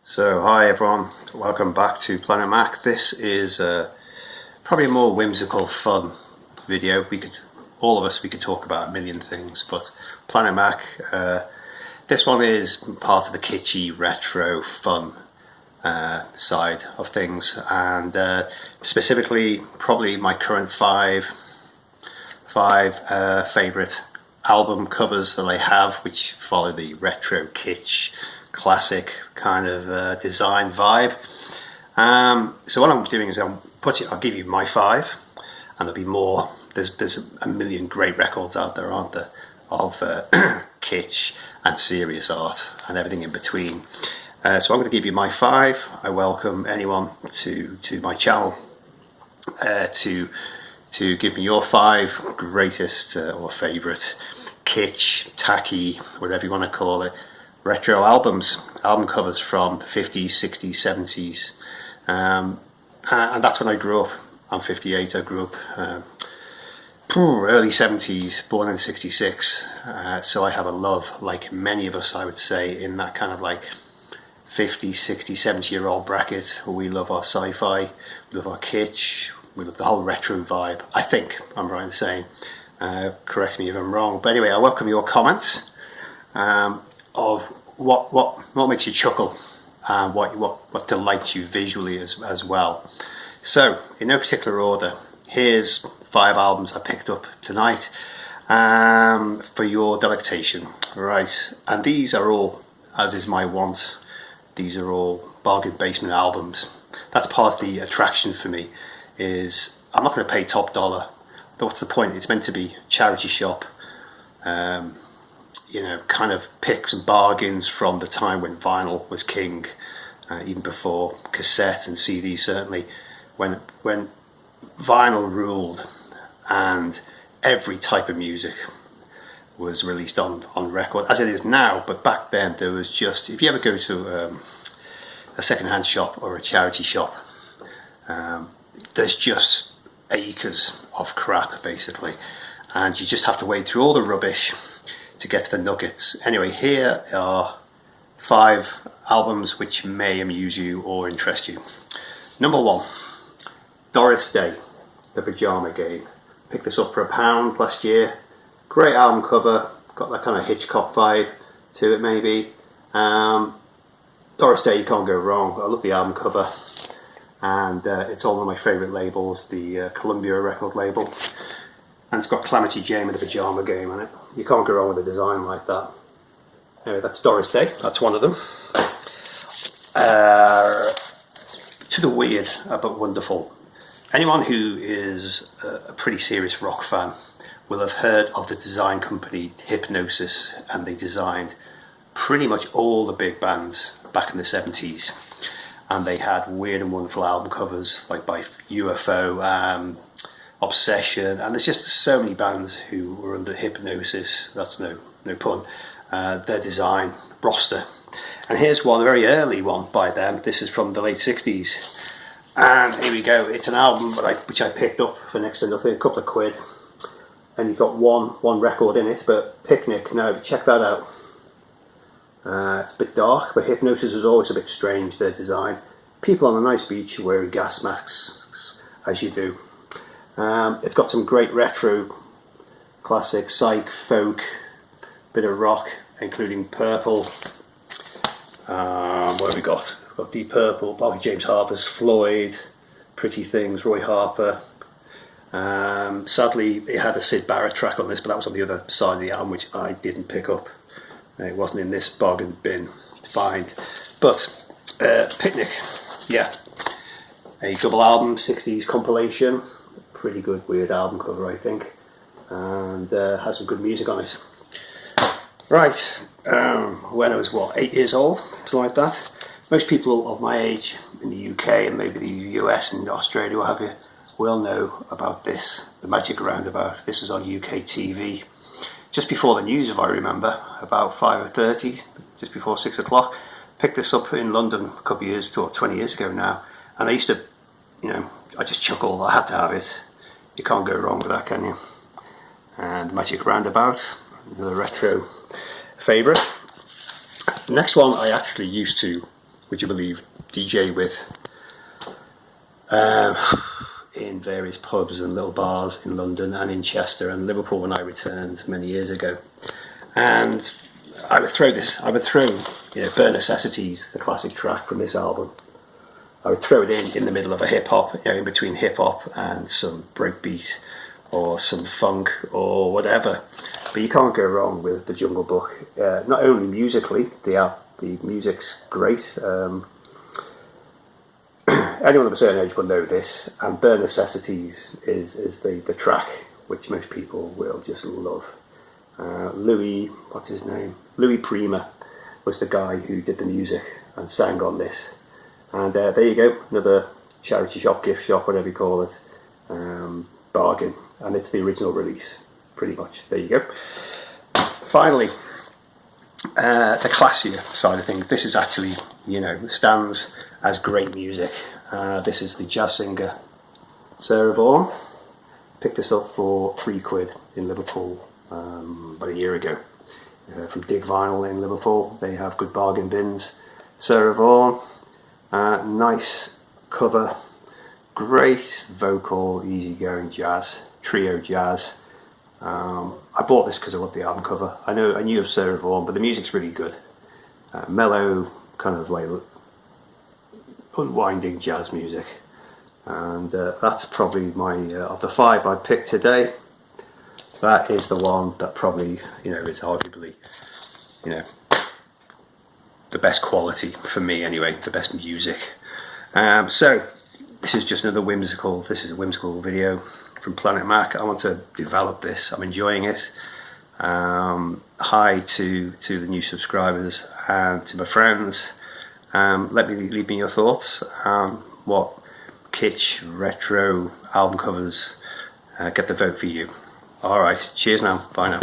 So hi everyone, welcome back to Planet Mack. This is probably a more whimsical, fun video. All of us could talk about a million things, but Planet Mack, this one is part of the kitschy, retro, fun side of things, and specifically probably my current five favourite album covers that I have, which follow the retro, kitsch, classic kind of design vibe. So what I'm doing is I'll give you my five, and there'll be more. There's a million great records out there, aren't there, of kitsch and serious art and everything in between. So I'm going to give you my five. I welcome anyone to my channel to give me your five greatest or favourite kitsch, tacky, whatever you want to call it, retro album covers from the 50s, 60s, 70s, and that's when I grew up. I'm 58. I grew up early 70s, born in 66, so I have a love, like many of us I would say, in that kind of like 50, 60, 70-year-old bracket, where we love our sci-fi, we love our kitsch, we love the whole retro vibe. I think I'm right in saying, correct me if I'm wrong, but anyway, I welcome your comments of what makes you chuckle, and what delights you visually as well. So in no particular order, here's 5 albums I picked up tonight for your delectation. Right, and these are all, as is my want, these are all bargain basement albums. That's part of the attraction for me, is I'm not going to pay top dollar. But what's the point? It's meant to be charity shop, you know, kind of picks and bargains from the time when vinyl was king, even before cassette and CD, certainly, when vinyl ruled and every type of music was released on record, as it is now. But back then there was just, if you ever go to a second-hand shop or a charity shop, there's just acres of crap basically, and you just have to wade through all the rubbish to get to the nuggets. Anyway, here are 5 albums which may amuse you or interest you. Number 1, Doris Day, The Pyjama Game. Picked this up for £1 last year. Great album cover, got that kind of Hitchcock vibe to it maybe. Doris Day, you can't go wrong. I love the album cover, and it's on one of my favourite labels, the Columbia record label. And it's got Calamity Jane with The Pyjama Game on it. You can't go wrong with a design like that. Anyway, that's Doris Day, that's one of them. To the weird but wonderful. Anyone who is a pretty serious rock fan will have heard of the design company Hypnosis, and they designed pretty much all the big bands back in the 70s. And they had weird and wonderful album covers, like by UFO, Obsession, and there's just so many bands who were under Hypnosis, that's no pun, their design roster. And here's one, a very early one by them. This is from the late 60s. And here we go. It's an album which I picked up for next to nothing, a couple of quid. And you've got one record in it, but Picnic, no, check that out. It's a bit dark, but Hypnosis is always a bit strange, their design. People on a nice beach wearing gas masks, as you do. It's got some great retro, classic, psych, folk, bit of rock, including Purple. What have we got? We've got Deep Purple, James Harper's Floyd, Pretty Things, Roy Harper. Sadly, it had a Syd Barrett track on this, but that was on the other side of the album, which I didn't pick up. It wasn't in this bargain bin find. But Picnic, yeah, a double album, 60s compilation. Pretty good, weird album cover, I think, and has some good music on it. Right, when I was, 8 years old, something like that. Most people of my age in the UK and maybe the US and Australia, what have you, will know about this, the Magic Roundabout. This was on UK TV just before the news, if I remember, about 5:30, just before 6 o'clock. Picked this up in London a couple of years, or 20 years ago now, and I used to, I just chuckled. I had to have it. You can't go wrong with that, can you? And Magic Roundabout, the retro favourite. The next one I actually used to, would you believe, DJ with in various pubs and little bars in London and in Chester and Liverpool when I returned many years ago. And I would throw Bare Necessities, the classic track from this album. I would throw it in the middle of a hip hop, in between hip hop and some breakbeat or some funk or whatever. But you can't go wrong with the Jungle Book. Not only musically, the music's great. Anyone of a certain age will know this, and Bare Necessities is the track which most people will just love. Louis Prima was the guy who did the music and sang on this. And there you go, another charity shop, gift shop, whatever you call it, bargain. And it's the original release, pretty much. There you go. Finally, the classier side of things. This is actually, stands as great music. This is the jazz singer Sarah Vaughan. Picked this up for £3 in Liverpool about a year ago. From Dig Vinyl in Liverpool. They have good bargain bins. Sarah Vaughan, nice cover, great vocal, easygoing jazz, trio jazz. I bought this because I love the album cover. I knew of Sarah Vaughan, but the music's really good. Mellow, kind of like unwinding jazz music. And that's probably my, of the 5 I picked today, that is the one that probably, is arguably, the best quality for me anyway, the best music. So this is just another whimsical video from Planet Mack. I want to develop this. I'm enjoying it. Hi to the new subscribers and to my friends. Leave me your thoughts. What kitsch, retro album covers get the vote for you. Alright, cheers now, bye now.